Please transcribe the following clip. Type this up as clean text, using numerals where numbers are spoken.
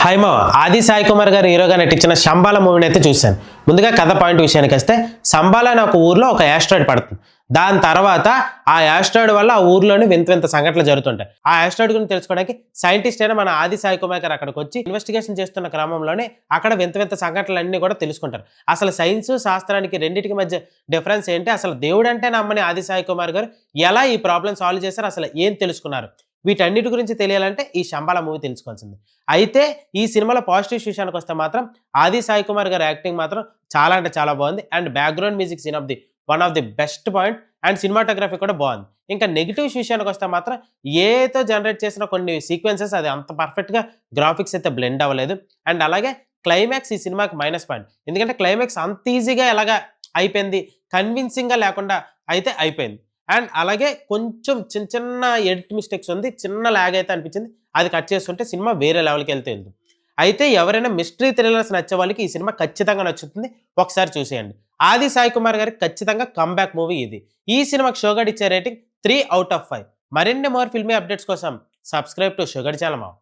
Hi మావ ఆది సాయి కుమార్ గారు హీరోగా నటించిన శంబాల మూవీని అయితే చూశాను. ముందుగా కథ పాయింట్ విషయానికి వస్తే సంబాల అనే ఒక ఊర్లో ఒక యాస్ట్రాయిడ్ పడుతుంది. దాని తర్వాత ఆ యాస్ట్రాయిడ్ వల్ల ఆ ఊర్లోని వింత వింత సంఘటనలు జరుగుతుంటాయి. ఆ యాస్ట్రాయిడ్ గురించి తెలుసుకోవడానికి సైంటిస్ట్ అయిన మన ఆది సాయి కుమార్ గారు అక్కడికి వచ్చి ఇన్వెస్టిగేషన్ చేస్తున్న క్రమంలోనే అక్కడ వింత వింత సంఘటనలన్నీ కూడా తెలుసుకుంటారు. అసలు సైన్స్ శాస్త్రానికి రెండింటికి మధ్య డిఫరెన్స్ ఏంటి, అసలు దేవుడు అంటే నమ్మని ఆది సాయి కుమార్ గారు ఎలా ఈ ప్రాబ్లం సాల్వ్ చేశారు, అసలు ఏం తెలుసుకున్నారు, వీటన్నిటి గురించి తెలియాలంటే ఈ శంబాల మూవీ తెలుసుకోవాల్సింది. అయితే ఈ సినిమాలో పాజిటివ్ విషయానికి వస్తే మాత్రం ఆది సాయి కుమార్ గారి యాక్టింగ్ మాత్రం చాలా అంటే చాలా బాగుంది. And background music one of the best point. And cinematography కూడా బాగుంది. ఇంకా నెగిటివ్స్ విషయానికి వస్తే మాత్రం ఏతో జనరేట్ చేసిన కొన్ని సీక్వెన్సెస్ అది అంత పర్ఫెక్ట్గా గ్రాఫిక్స్ అయితే బ్లెండ్ అవ్వలేదు. అండ్ అలాగే క్లైమాక్స్ ఈ సినిమాకి మైనస్ పాయింట్. ఎందుకంటే క్లైమాక్స్ అంత ఈజీగా ఎలాగా అయిపోయింది, కన్విన్సింగ్గా లేకుండా అయితే అయిపోయింది. అండ్ అలాగే కొంచెం చిన్న చిన్న ఎడిట్ మిస్టేక్స్ ఉంది, చిన్న ల్యాగ్ అయితే అనిపించింది. అది కట్ చేస్తుంటే సినిమా వేరే లెవెల్కి వెళ్తుంది. అయితే ఎవరైనా మిస్టరీ థ్రిల్లర్స్ నచ్చే వాళ్ళకి ఈ సినిమా ఖచ్చితంగా నచ్చుతుంది. ఒకసారి చూసేయండి. ఆది సాయి కుమార్ గారికి ఖచ్చితంగా కంబ్యాక్ మూవీ ఇది. ఈ సినిమాకి షోగడ్ ఇచ్చే రేటింగ్ 3/5. మరిన్ని మోర్ ఫిల్మీ అప్డేట్స్ కోసం సబ్స్క్రైబ్ టు షోగడ్ ఛానల్.